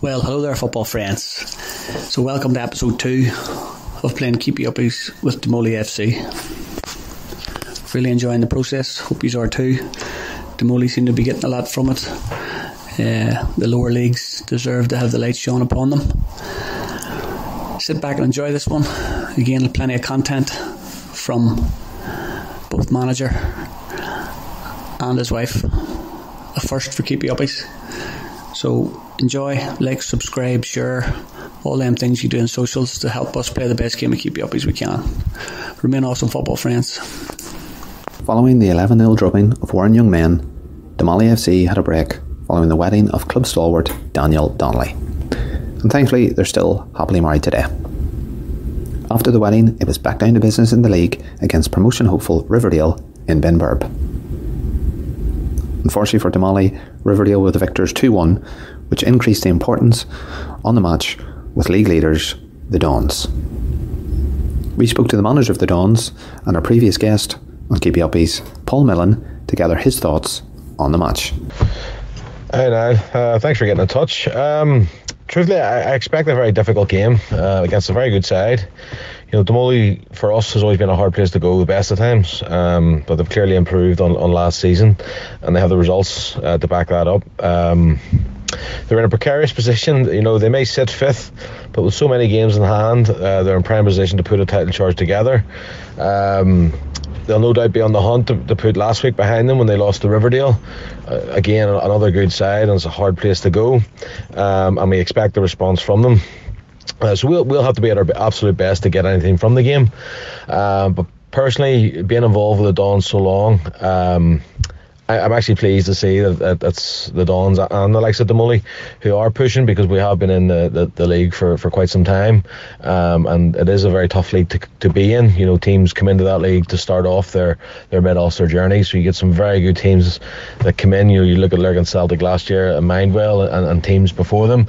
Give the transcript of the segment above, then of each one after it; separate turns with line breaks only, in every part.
Well, hello there, football friends. So welcome to episode 2 of playing Keepie Uppies with Damolly FC. Really enjoying the process. Hope you are too. Damolly seem to be getting a lot from it. The lower leagues deserve to have the light shone upon them. Sit back and enjoy this one. Again, plenty of content from both manager and his wife. A first for Keepie Uppies. So enjoy, like, subscribe, share, all them things you do in socials to help us play the best game of Keepie Uppies we can. Remain awesome, football friends.
Following the 11-0 drubbing of Warren Young Men, Damolly FC had a break following the wedding of club stalwart Daniel Donnelly. And thankfully they're still happily married today. After the wedding, it was back down to business in the league against promotion hopeful Riverdale in Benburb. Unfortunately for Damolly, Riverdale were the victors 2-1, which increased the importance on the match with league leaders, the Dons. We spoke to the manager of the Dons and our previous guest on Keepie Uppies, Paul Millen, to gather his thoughts on the match.
Hey Niall, thanks for getting in touch. Truthfully, I expect a very difficult game against a very good side. You know, Damolly for us has always been a hard place to go the best of times, but they've clearly improved on last season, and they have the results to back that up. They're in a precarious position. You know, they may sit fifth, but with so many games in hand, they're in prime position to put a title charge together. They'll no doubt be on the hunt to put last week behind them when they lost to Riverdale. Again, another good side, and it's a hard place to go, and we expect a response from them. So we'll have to be at our absolute best to get anything from the game. But personally, being involved with the Dons so long, I'm actually pleased to see that it's the Dons and the likes of Damolly who are pushing, because we have been in the league for quite some time, and it is a very tough league to be in. You know, teams come into that league to start off their mid-Ulster journey, so you get some very good teams that come in. You look at Lurgan Celtic last year, and Mindwell, and teams before them.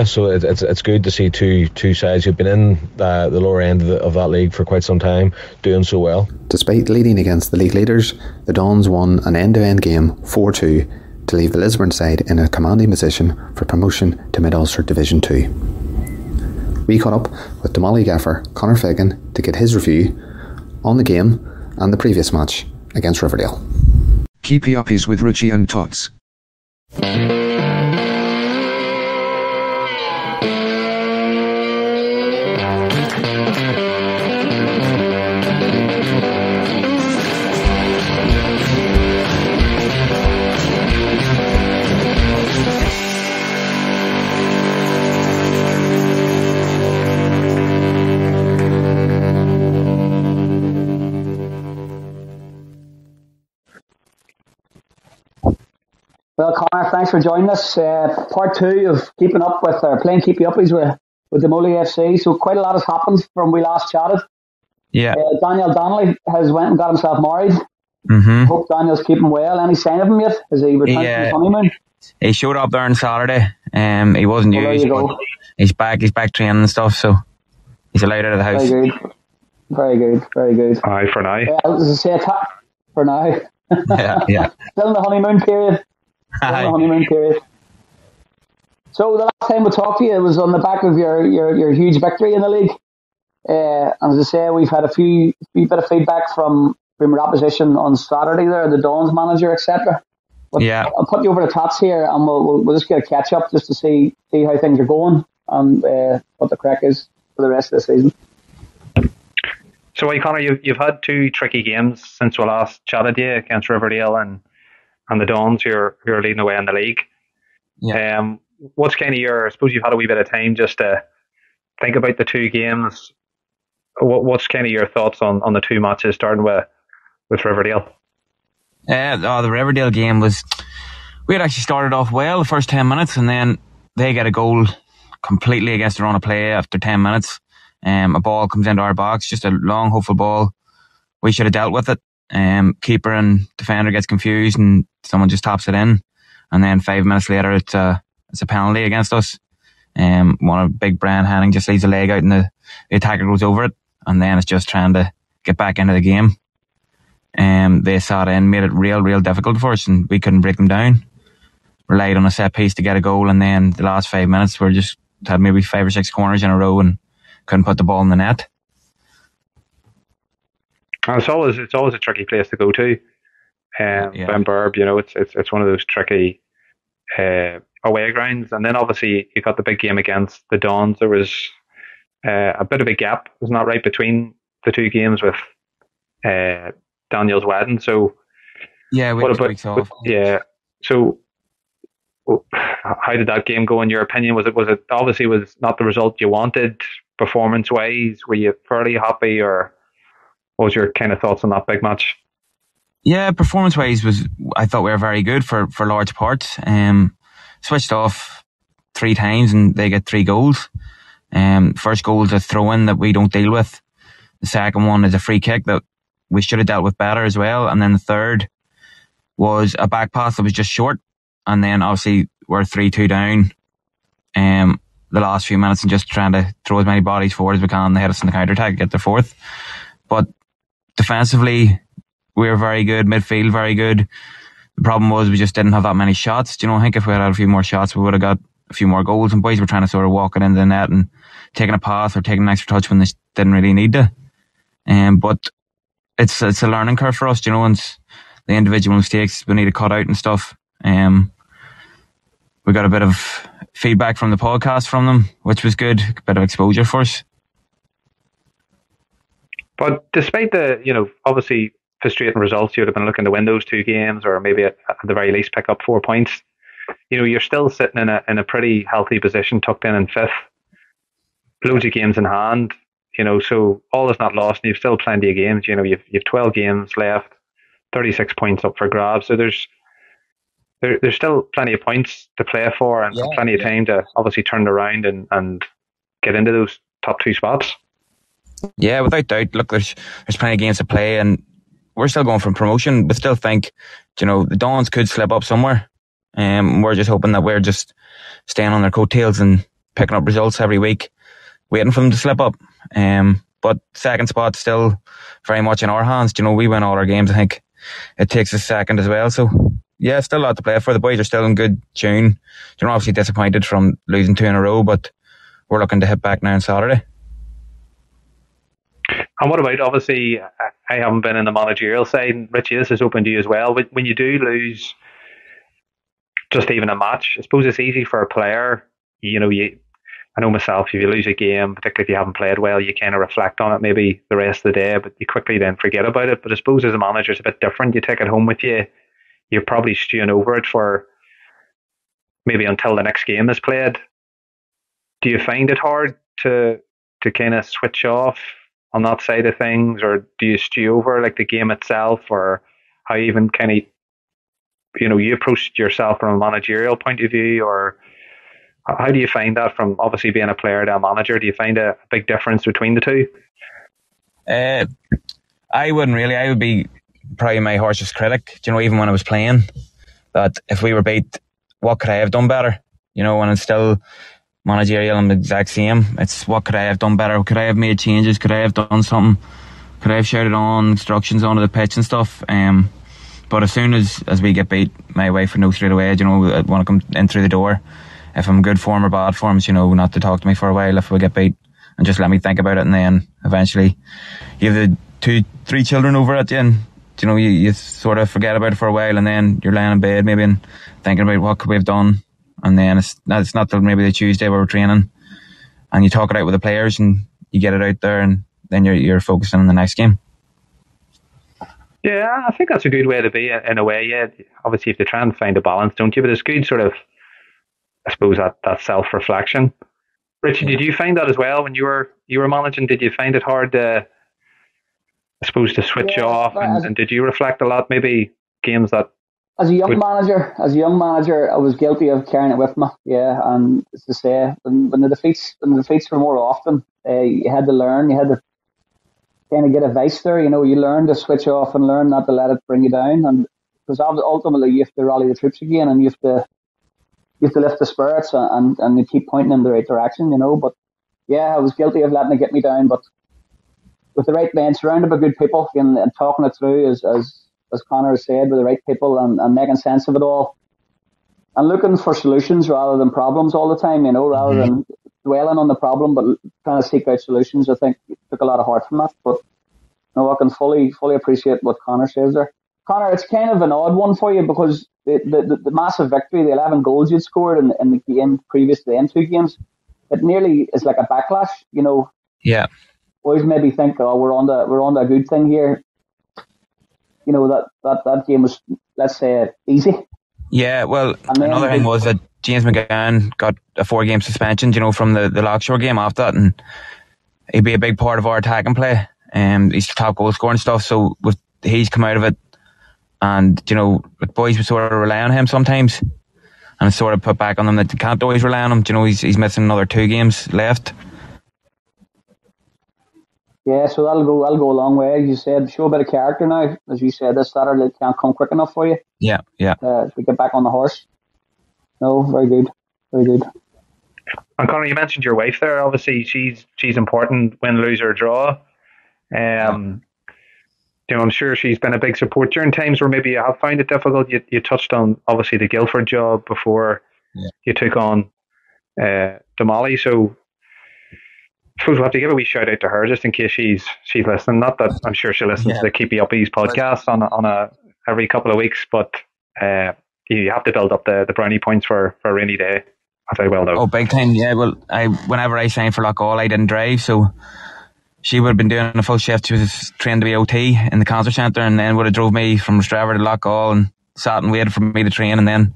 So it's good to see two sides who've been in the lower end of that league for quite some time doing so well.
Despite leading against the league leaders, the Dons won an end-to-end game 4-2 to leave the Lisburn side in a commanding position for promotion to Mid-Ulster Division 2. We caught up with Damolly gaffer Conor Fagan to get his review on the game and the previous match against Riverdale.
Keepie Uppies with Richie and Tots.
Well, Connor, thanks for joining us. Part 2 of keeping up with playing Keepie Uppies with Damolly FC. So quite a lot has happened from we last chatted.
Yeah.
Daniel Donnelly has went and got himself married.
Mm-hmm.
Hope Daniel's keeping well. Any sign of him yet? Has he returned from his honeymoon?
He showed up there on Saturday. He wasn't used, but he's back training and stuff, so he's allowed out of the house.
Very good.
Aye, for now.
I was to say for now.
Yeah.
Still in the honeymoon period. So the last time we talked to you, it was on the back of your huge victory in the league. And as I say, we've had a few bit of feedback from your opposition on Saturday there, the Dons manager, etc. But
yeah,
I'll put you over the tots here, and we'll just get a catch up just to see how things are going and what the crack is for the rest of the season.
So, Connor, you've had 2 tricky games since we last chatted to you against Riverdale and the Dons, who are leading away in the league.
Yeah.
What's kind of I suppose you've had a wee bit of time just to think about the 2 games. What's kind of your thoughts on the 2 matches, starting with Riverdale?
The Riverdale game we had actually started off well the first 10 minutes, and then they get a goal completely against their own play after 10 minutes. A ball comes into our box, just a long, hopeful ball. We should have dealt with it. Keeper and defender gets confused, and someone just taps it in. And then 5 minutes later, it's a penalty against us. One of Big Brian Hanning just leaves a leg out, and the attacker goes over it. And then it's just trying to get back into the game. They sat in, made it real difficult for us, and we couldn't break them down. relied on a set piece to get a goal, and then the last 5 minutes we just had maybe 5 or 6 corners in a row and couldn't put the ball in the net.
And it's always a tricky place to go to. Berba, you know, it's one of those tricky away grounds. And then obviously you got the big game against the Dons. There was a bit of a gap, was not right, between the two games with Daniel's wedding. So
yeah, we had 2 weeks off.
Yeah. So how did that game go in your opinion? Was it obviously was not the result you wanted performance wise? Were you fairly happy, or what was your kind of thoughts on that big match?
Yeah, performance wise I thought we were very good for large parts. Switched off 3 times and they get 3 goals. First goal is a throw in that we don't deal with. The second one is a free kick that we should have dealt with better as well. And then the third was a back pass that was just short. And then obviously we're 3-2 down the last few minutes and just trying to throw as many bodies forward as we can. They had us in the counter attack, get the fourth. But defensively, we were very good. Midfield, very good. The problem was we just didn't have that many shots. Do you know, I think if we had a few more shots, we would have got a few more goals. And boys were trying to sort of walk it into the net and taking a pass or taking an extra touch when they didn't really need to. But it's a learning curve for us, you know, and the individual mistakes we need to cut out and stuff. We got a bit of feedback from the podcast from them, which was good. A bit of exposure for us.
But despite the, you know, obviously frustrating results, you would have been looking to win those 2 games, or maybe at the very least pick up 4 points. You know, you're still sitting in a pretty healthy position, tucked in 5th, loads of games in hand. You know, so all is not lost, and you've still plenty of games. You know, you've 12 games left, 36 points up for grabs. So there's still plenty of points to play for, and plenty of time to obviously turn it around and get into those top 2 spots.
Yeah, without doubt. Look, there's plenty of games to play, and we're still going for promotion. We still think, you know, the Dons could slip up somewhere. We're just hoping that we're just staying on their coattails and picking up results every week, waiting for them to slip up. But second spot's still very much in our hands. You know, we win all our games. I think it takes a second as well. So yeah, still a lot to play for. The boys are still in good tune. They're obviously disappointed from losing 2 in a row, but we're looking to hit back now on Saturday.
And what about, obviously, I haven't been in the managerial side. Richie, this is open to you as well. When you do lose just even a match, I suppose it's easy for a player. You know, I know myself, if you lose a game, particularly if you haven't played well, you kind of reflect on it maybe the rest of the day, but you quickly then forget about it. But I suppose as a manager, it's a bit different. You take it home with you. You're probably stewing over it for maybe until the next game is played. Do you find it hard to kind of switch off on that side of things, or do you stew over like the game itself, or how even kind of, you know, you approach yourself from a managerial point of view, or how do you find that from obviously being a player to a manager? Do you find a big difference between the two?
I wouldn't really. I would be probably my harshest critic. You know, even when I was playing, that if we were beat, what could I have done better? You know, and it's still managerial and the exact same. It's what could I have done better? Could I have made changes? Could I have done something? Could I have shouted on instructions onto the pitch and stuff? But as soon as we get beat, my wife would know straight away, you know, I want to come in through the door. If I'm good form or bad forms, you know, not to talk to me for a while if we get beat, and just let me think about it. And then eventually you have the 2-3 children over at you, and you know, you sort of forget about it for a while, and then you're laying in bed maybe and thinking about what could we have done. And then it's not till maybe the Tuesday where we're training, and you talk it out with the players and you get it out there, and then you're focusing on the next game.
Yeah, I think that's a good way to be in a way. Yeah, obviously you have to try and find a balance, don't you? But it's good sort of, I suppose, that self-reflection. Richie, did you find that as well when you were managing? Did you find it hard to, I suppose, to switch off, and did you reflect a lot? Maybe games that
as a young manager, I was guilty of carrying it with me. Yeah, and as to say, when the defeats were more often, you had to learn. You had to kind of get advice there. You know, you learn to switch off and learn not to let it bring you down. And because ultimately you have to rally the troops again, and you have to lift the spirits and you keep pointing in the right direction. You know, but yeah, I was guilty of letting it get me down. But with the right men, surrounded by good people, and talking it through as Connor has said, with the right people and making sense of it all, and looking for solutions rather than problems all the time, rather than dwelling on the problem, but trying to seek out solutions. I think it took a lot of heart from that, but I can fully appreciate what Connor says there. Connor, it's kind of an odd one for you because the massive victory, the 11 goals you'd scored in the game previous to the end 2 games, it nearly is like a backlash,
Yeah.
Boys maybe think, we're on to a good thing here. That game was, let's say, easy.
Yeah, well, another thing was that James McGann got a 4-game suspension, from the Lockshore game after that, and he'd be a big part of our attacking play. He's top goal scorer and stuff, so he's come out of it, and with boys we sort of rely on him sometimes, and it's sort of put back on them that they can't always rely on him. He's missing another 2 games left.
Yeah, so that'll go a long way. As you said, show a bit of character now. As you said, this Saturday can't come quick enough for you.
Yeah.
If we get back on the horse. No, very good.
And Conor, you mentioned your wife there. Obviously, she's important, win, lose or draw. I'm sure she's been a big support during times where maybe you have found it difficult. You touched on obviously the Guildford job before you took on Damolly. So I suppose we'll have to give a wee shout out to her just in case she's listening. Not that I'm sure she listens to the Keepie Uppies podcast on a every couple of weeks, but you have to build up the brownie points for a rainy day. As I well know.
Oh, big time! Yeah, well, whenever I signed for Loughgall, I didn't drive, so she would have been doing a full shift. She was trained to be OT in the cancer centre, and then would have drove me from Straver to Loughgall and sat and waited for me to train, and then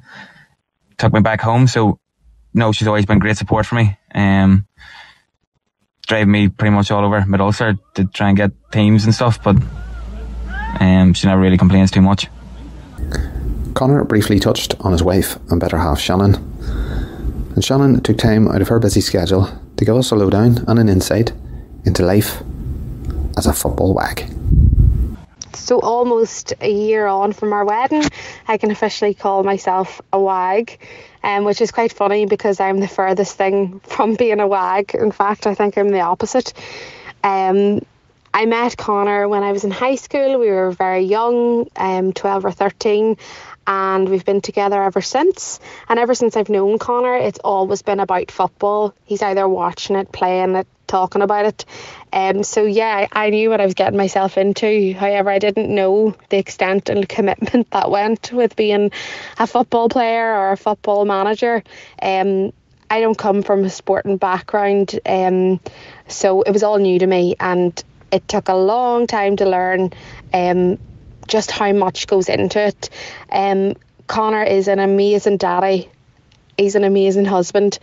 took me back home. So, no, she's always been great support for me. Driving me pretty much all over Mid-Ulster to try and get teams and stuff, but she never really complains too much.
Connor briefly touched on his wife and better half Shannon, and Shannon took time out of her busy schedule to give us a lowdown and an insight into life as a football wag.
So almost a year on from our wedding, I can officially call myself a wag, which is quite funny because I'm the furthest thing from being a wag. In fact, I think I'm the opposite. I met Connor when I was in high school. We were very young, 12 or 13, and we've been together ever since. And ever since I've known Connor, it's always been about football. He's either watching it, playing it, talking about it. So yeah, I knew what I was getting myself into. However, I didn't know the extent and commitment that went with being a football player or a football manager. I don't come from a sporting background, so it was all new to me, and it took a long time to learn just how much goes into it. Connor is an amazing daddy. He's an amazing husband,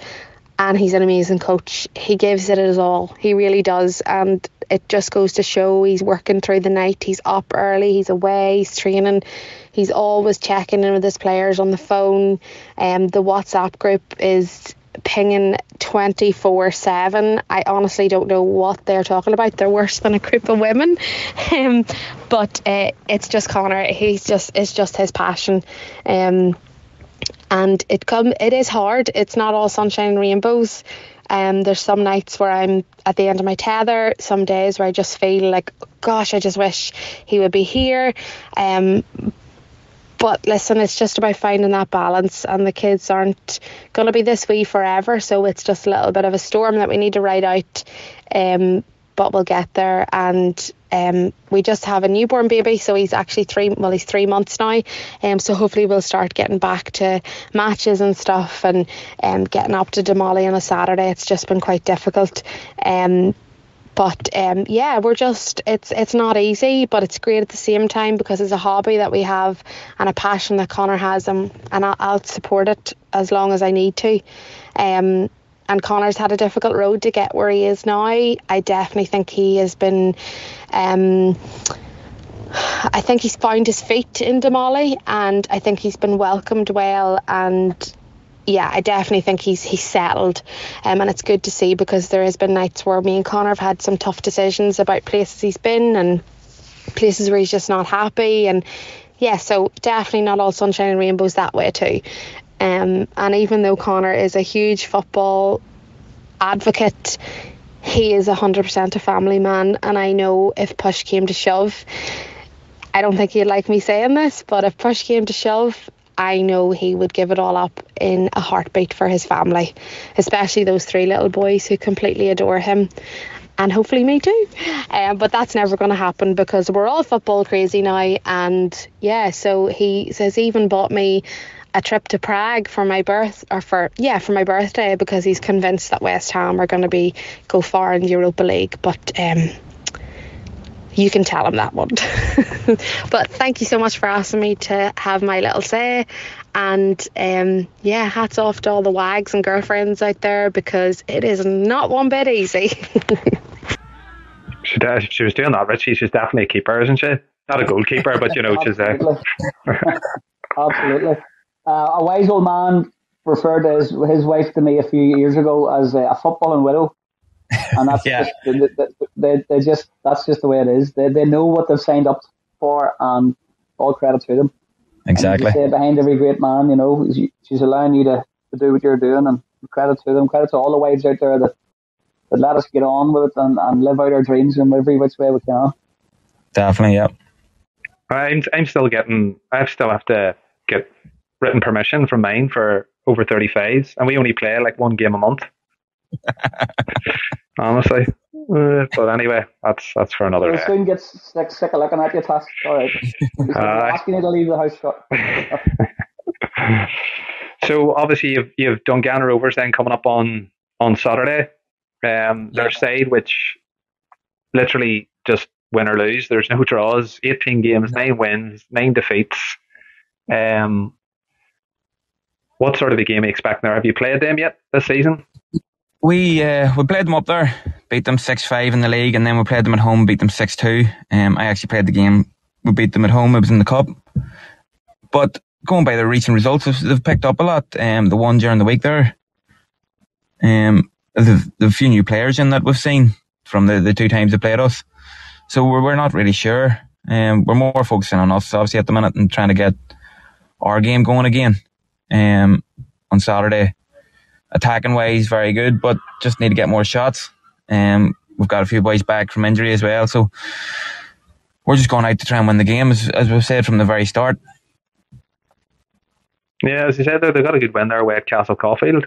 and he's an amazing coach. He gives it his all. He really does. And it just goes to show he's working through the night. He's up early. He's away. He's training. He's always checking in with his players on the phone. The WhatsApp group is pinging 24/7. I honestly don't know what they're talking about. They're worse than a group of women. But it's just Connor. It's just his passion. And it is hard. It's not all sunshine and rainbows. There's some nights where I'm at the end of my tether, some days where I just feel like, gosh, I just wish he would be here. But listen, it's just about finding that balance, and the kids aren't going to be this wee forever, so it's just a little bit of a storm that we need to ride out, but we'll get there. And we just have a newborn baby, so he's actually 3 months now, so hopefully we'll start getting back to matches and stuff, and getting up to Damolly on a Saturday. It's just been quite difficult. But yeah, it's not easy, but it's great at the same time because it's a hobby that we have and a passion that Connor has, and I'll support it as long as I need to. And Connor's had a difficult road to get where he is now. I definitely think he has been, I think he's found his feet in Damolly, and I think he's been welcomed well, and yeah, I definitely think he's settled, and it's good to see, because there has been nights where me and Connor have had some tough decisions about places he's been and places where he's just not happy, and yeah, so definitely not all sunshine and rainbows that way too. And even though Connor is a huge football advocate, he is 100% a family man, and I know if push came to shove, I don't think he'd like me saying this, but if push came to shove, I know he would give it all up in a heartbeat for his family, especially those 3 little boys who completely adore him. And hopefully me too. But that's never going to happen because we're all football crazy now. And yeah, so he says he even bought me a trip to Prague for my for my birthday, because he's convinced that West Ham are going to go far in the Europa League. But you can tell him that one. But thank you so much for asking me to have my little say. And hats off to all the wags and girlfriends out there, because it is not one bit easy.
She was doing that, Richie. She's definitely a keeper, isn't she? Not a goalkeeper, but she's there.
Absolutely. A wise old man referred to his wife to me a few years ago as a footballing widow, and that's that's just the way it is. They know what they've signed up for, and all credit to them.
Exactly.
And behind every great man, she's allowing you to do what you're doing, and credit to them. Credit to all the wives out there that let us get on with it and live out our dreams in every which way we can.
Definitely, yeah.
I still have to get written permission from mine for over 35s, and we only play like 1 game a month. Honestly. But anyway, that's for another day.
Soon gets sick of looking at you, Task. Alright. Asking you to leave the house shut.
So obviously you've Dungannon Rovers then coming up on Saturday. Their side, which literally just win or lose. There's no draws, 18 games, 9 wins, 9 defeats. What sort of a game are you expecting there? Have you played them yet this season?
We played them up there, beat them 6-5 in the league, and then we played them at home, beat them 6-2. I actually played the game, we beat them at home, it was in the cup. But going by the recent results, they've picked up a lot. The one during the week there, the few new players in that we've seen from the 2 times they played us. So we're not really sure. We're more focusing on us, obviously, at the minute, and trying to get our game going again on Saturday. Attacking wise, very good, but just need to get more shots. We've got a few boys back from injury as well, so we're just going out to try and win the game, as we've said from the very start.
Yeah, as you said, they got a good win there away at Castle Caulfield.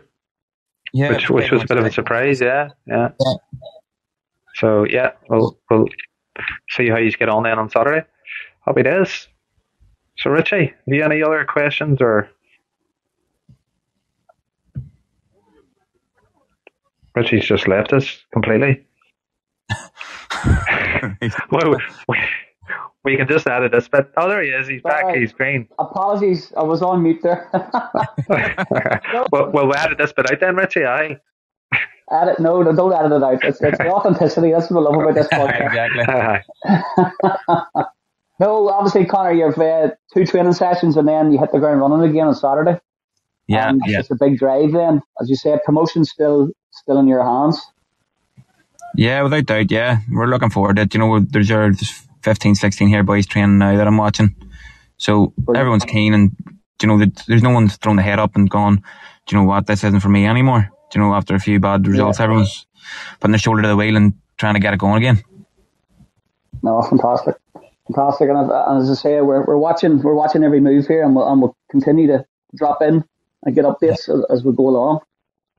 Yeah,
which was a bit of a surprise, yeah. So yeah, we'll see how you get on then on Saturday. Happy days. So Richie, have you any other questions or? Richie's just left us completely. Well, we can just edit this bit. Oh, there he is. He's back. He's green.
Apologies, I was on mute there.
well, we'll edit this bit out then, Richie. Aye.
Edit? No, don't edit it out. It's the authenticity. That's what I love about this podcast.
Exactly.
No, obviously, Connor, you've 2 training sessions and then you hit the ground running again on Saturday.
Yeah,
It's a big drive then. As you said, promotion's still in your hands.
Yeah, without doubt, yeah. We're looking forward to it. There's 15, 16 here boys training now that I'm watching. So everyone's keen, and there's no one throwing the head up and going, do you know what, this isn't for me anymore. After a few bad results, everyone's putting their shoulder to the wheel and trying to get it going again.
No, fantastic. And as I say, we're watching every move here, and we'll continue to drop in and get updates as we go along.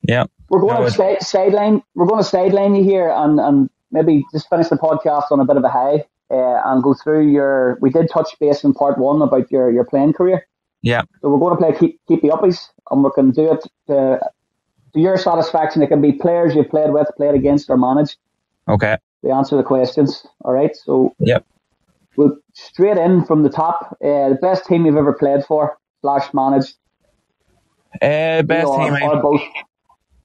Yeah.
We're going to sideline you here and maybe just finish the podcast on a bit of a high and go through we did touch base in part 1 about your playing career.
Yeah.
So we're going to play Keepie Uppies, and we can do it to your satisfaction. It can be players you've played with, played against, or managed.
Okay.
They answer the questions. All right. So
yep.
We'll straight in from the top. The best team you've ever played for / managed.
Best team I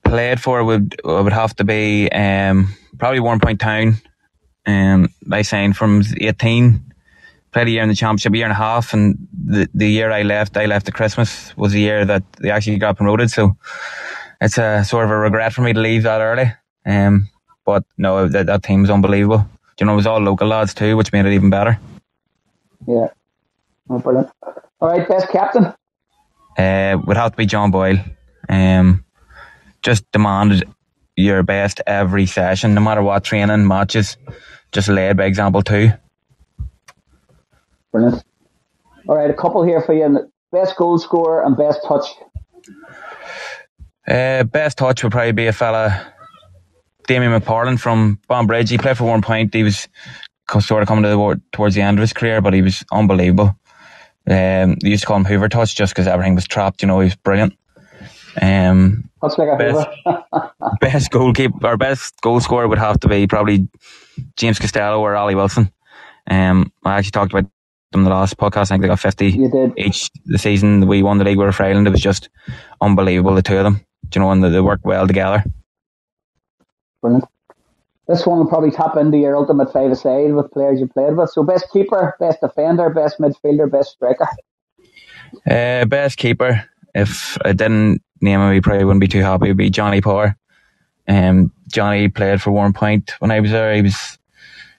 played for would have to be probably 1 Point Town. I signed from 18. Played a year in the championship, a year and a half, and the year I left at Christmas was the year that they actually got promoted. So it's a sort of a regret for me to leave that early. But no, that team was unbelievable. It was all local lads too, which made it even better.
Yeah, brilliant. All right, best captain.
Would have to be John Boyle. Just demanded your best every session, no matter what training, matches. Just led by example too.
Brilliant. All right, a couple here for you. best goal scorer and best touch.
Best touch would probably be a fella, Damien McParland from Bonbridge. He played for 1 point. He was sort of coming towards the end of his career, but he was unbelievable. They used to call him Hoover Touch just because everything was trapped. He was brilliant.
Touch like a Hoover.
Best goalkeeper or best goal scorer would have to be probably James Costello or Ollie Wilson. I actually talked about them in the last podcast. I think they got 50 each the season we won the league with Freyland. It was just unbelievable, the two of them. And they worked well together.
Brilliant. This one will probably tap into your ultimate five-a-side with players you played with. So best keeper, best defender, best midfielder, best striker.
Best keeper, if I didn't name him, he probably wouldn't be too happy, would be Johnny Power. Johnny played for 1 point when I was there.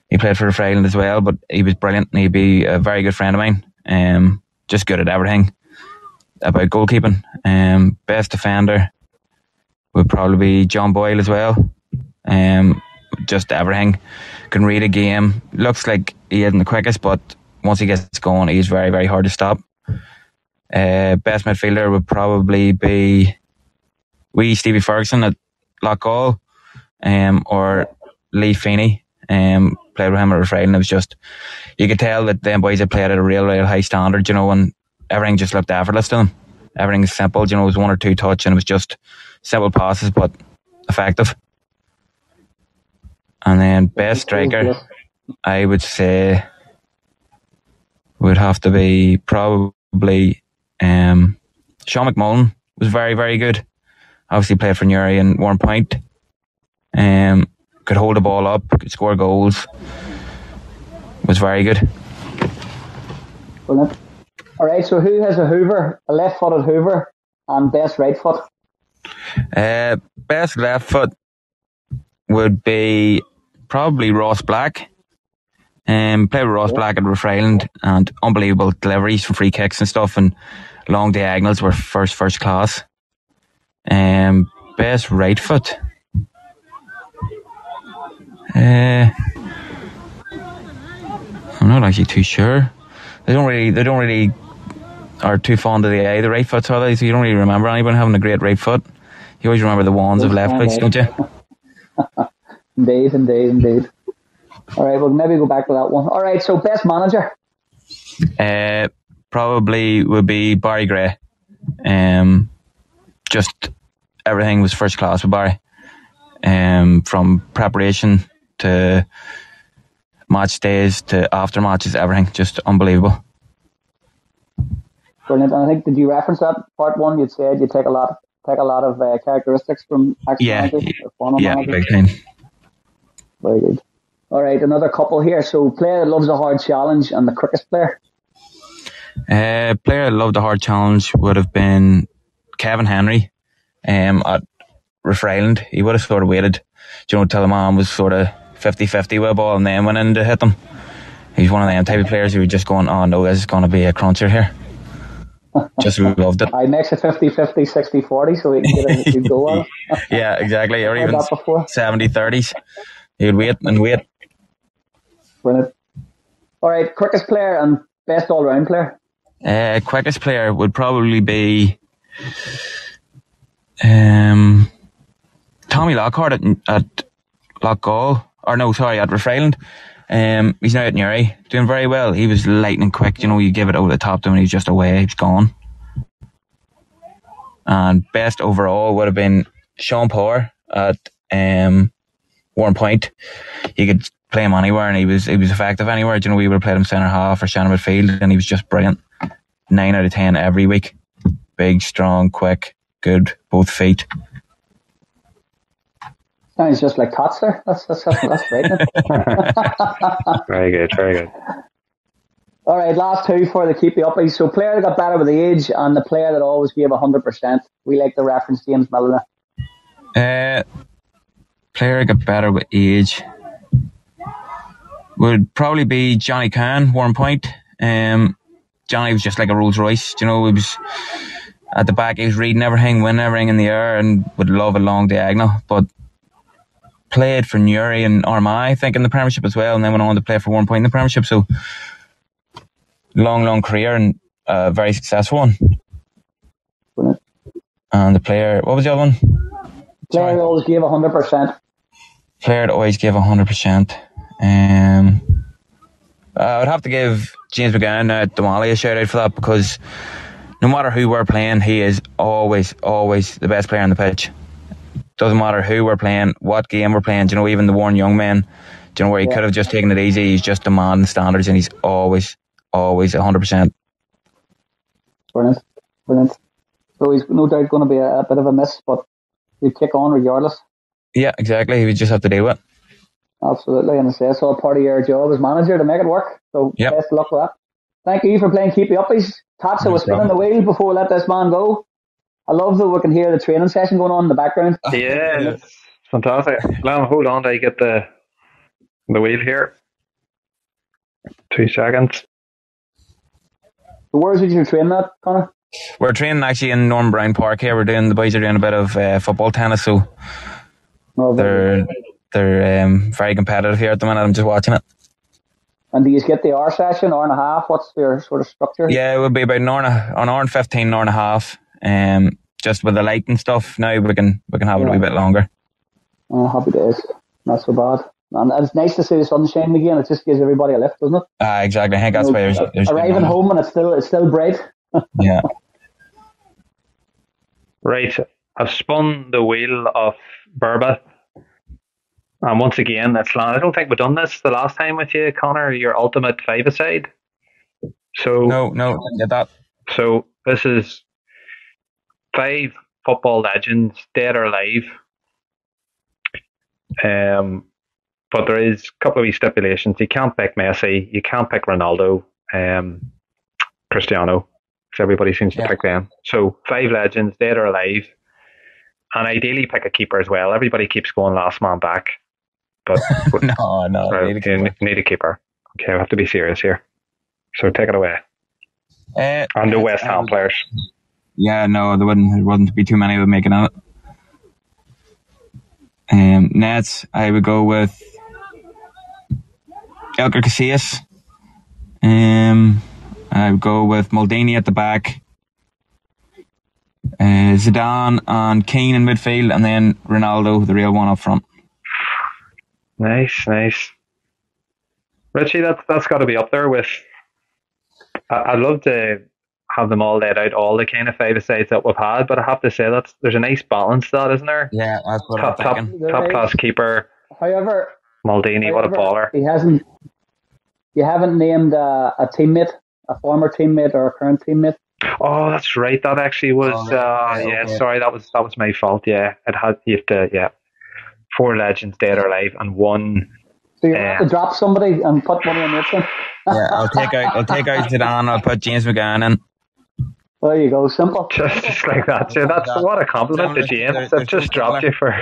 He played for Freyland as well, but he was brilliant and he'd be a very good friend of mine. Just good at everything about goalkeeping. Best defender would probably be John Boyle as well. Just everything. Can read a game. Looks like he isn't the quickest, but once he gets going, he's very, very hard to stop. Best midfielder would probably be wee Stevie Ferguson at Loughgall, or Lee Feeney. Played with him at Freyland. It was just, you could tell that them boys had played at a real, real high standard, and everything just looked effortless to them. Everything's simple, it was 1 or 2 touch and it was just simple passes but effective. And then best striker, I would say would have to be probably Sean McMullen. Was very, very good. Obviously played for Newry and 1 point. Could hold the ball up, could score goals. Was very good.
Brilliant. Alright, so who has a Hoover, a left-footed Hoover, and best right foot?
Best left foot would be probably Ross Black. Played with Ross Black at Freyland, and unbelievable deliveries from free kicks and stuff, and long diagonals were first class. Best right foot. I'm not actually too sure. They don't really are too fond of the right foot, are they? So you don't really remember anyone having a great right foot. You always remember the ones of left foots, don't you?
Indeed. Alright, we'll maybe go back to that one. Alright, so best manager?
Probably would be Barry Gray. Just everything was first class with Barry. From preparation to match days to after matches, everything just unbelievable.
Brilliant. And I think, did you reference that part one? You'd said you take a lot of characteristics from ex-managers.
Big time.
Very good. All right, another couple here. So, player that loves a hard challenge and the quickest player.
Player that loved a hard challenge would have been Kevin Henry. At Freyland, he would have sort of waited, till the man was sort of 50-50 with a ball and then went in to hit them. He's one of them type of players who were just going, oh no, this is going to be a cruncher here. Just loved it.
I makes it 50-50, 60-40, so we can get a good go on.
Yeah, exactly. Or even 70-30s. He would wait and wait.
Brilliant. All right, quickest player and best all-round player.
Quickest player would probably be Tommy Lockhart at Loughgall. Or no, sorry, at Freyland. He's now at Newry, doing very well. He was lightning quick, you give it over the top to him and he's just away, he's gone. And best overall would have been Sean Power at 1 point. You could play him anywhere and he was effective anywhere. We would have played him centre half or centre midfield and he was just brilliant. 9 out of 10 every week. Big, strong, quick, good, both feet.
Sounds just like Tots there. That's frightening.
Very good.
All right, last two for the Keepie Uppies. So, player that got better with age and the player that always gave 100%. We like to reference James Milner.
Player that got better with age would probably be Johnny Khan, 1 point. Johnny was just like a Rolls Royce. He was at the back, he was reading everything, winning everything in the air, and would love a long diagonal. But played for Newry and Armagh, I think, in the Premiership as well, and then went on to play for 1 point in the Premiership. So long career, and a very successful one.
Brilliant.
And the player, what was the other one?
Player always gave 100%.
Player always gave 100%. I would have to give James McGann at Damolly a shout out for that, because no matter who we're playing, he is always the best player on the pitch. Doesn't matter who we're playing, what game we're playing. Do you know, even the Warren Young men, do you know, where he could have just taken it easy, he's just demanding standards, and he's always 100%.
Brilliant. So he's no doubt going to be a bit of a miss, but he'll kick on regardless.
Yeah, exactly. He would just have to deal with it.
Absolutely, and it's all part of your job as manager to make it work. So best of luck with that. Thank you for playing Keepie Uppies. Tatsa was spinning the wheel before we let this man go. I love that we can hear the training session going on in the background.
Yeah, it's fantastic. Hold on till I get the wheel here. 2 seconds.
So where's you train that, Connor?
We're training actually in Norman Brown Park here. The boys are doing a bit of football tennis, so they're very competitive here at the minute. I'm just watching it.
And do you get the hour session, hour and a half? What's your sort of structure?
Yeah, it would be about an hour and 15, an hour and a half. Just with the light and stuff now, we can have it a wee bit longer.
Oh, happy days. Not so bad. And it's nice to see the sunshine again. It just gives everybody a lift, doesn't it?
Exactly. I think that's why there's
arriving home and it's still bright.
Yeah.
Right. I've spun the Wheel of Berba. And once again, I don't think we've done this the last time with you, Connor, your ultimate five-a-side. So
No, I get that.
So this is 5 football legends, dead or alive. But there is a couple of wee stipulations. You can't pick Messi, you can't pick Ronaldo, Cristiano, because everybody seems to pick them. So 5 legends, dead or alive. And ideally pick a keeper as well. Everybody keeps going last man back. But
no,
need a keeper. Okay, I have to be serious here. So take it away. And the West Ham players.
Yeah, no, there wouldn't be too many of them making it. Nets, I would go with Elker Casillas. I would go with Maldini at the back. Zidane and Keane in midfield, and then Ronaldo, the real one, up front.
Nice. Richie, that's got to be up there with. I'd love to have them all laid out, all the kind of five-a-sides that we've had, but I have to say there's a nice balance to that, isn't there?
Yeah, that's what I'm thinking.
Top class keeper.
However,
Maldini, what a baller.
You haven't named a teammate, a former teammate or a current teammate.
Oh, that's right. That actually was. Okay. Sorry, that was my fault. Yeah, you have to. 4 legends, dead or alive, and 1.
So you have to drop somebody and put one in your team.
Yeah, I'll take out Zidane. I'll put James McGann in.
There you go, simple.
Just like that. So that's what a compliment to James. I've just dropped you for.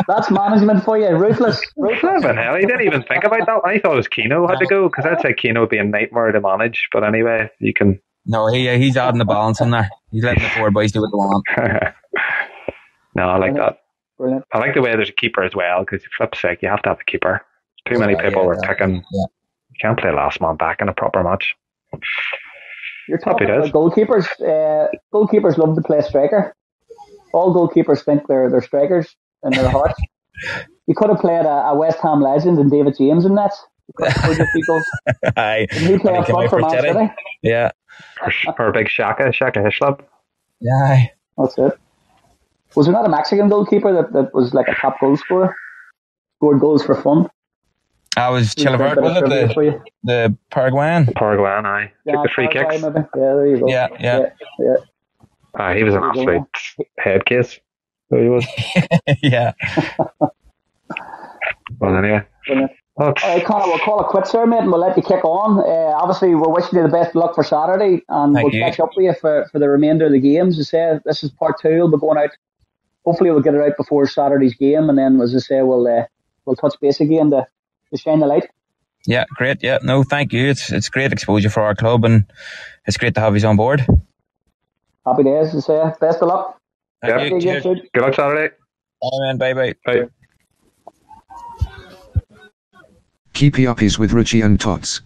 That's management for you. Ruthless.
Hell, he didn't even think about that. I thought it was Keno had to go, because I'd say Keno would be a nightmare to manage. But anyway, you can.
No, he's adding the balance in there. He's letting the 4 boys do what they want.
No, I like that.
Brilliant.
I like the way there's a keeper as well, because flip's sake, you have to have a keeper. Too many people were picking. Yeah. You can't play last man back in a proper match.
You're talking about goalkeepers. Goalkeepers love to play striker. All goalkeepers think they're strikers in their hearts. You could have played a West Ham legend and David James in that.
Aye.
Did he play up front for Man City?
Yeah.
For a big Shaka Hislop.
Yeah.
That's it. Was there not a Mexican goalkeeper that was like a top goal scorer? Scored goals for fun?
I was Chilivert, was it? The Paraguayan?
Paraguayan, aye. Took the free kicks.
Maybe. Yeah, there you go.
Yeah. He was an absolute head case. So he was.
Yeah.
Well, anyway.
All right, Conor, we'll call it quits there, mate, and we'll let you kick on. Obviously, we're wishing you the best of luck for Saturday, and we'll catch up with you for the remainder of the games. As I say, this is part 2. We'll be going out. Hopefully, we'll get it out before Saturday's game, and then, as I say, we'll touch base again to shine the light.
Yeah, great. Yeah, no, thank you. It's great exposure for our club, and it's great to have you on board.
Happy days, as I say. Best of luck.
Thank you. Good luck Saturday.
Bye.
Bye.
Keepie Uppies with Richie and Tots.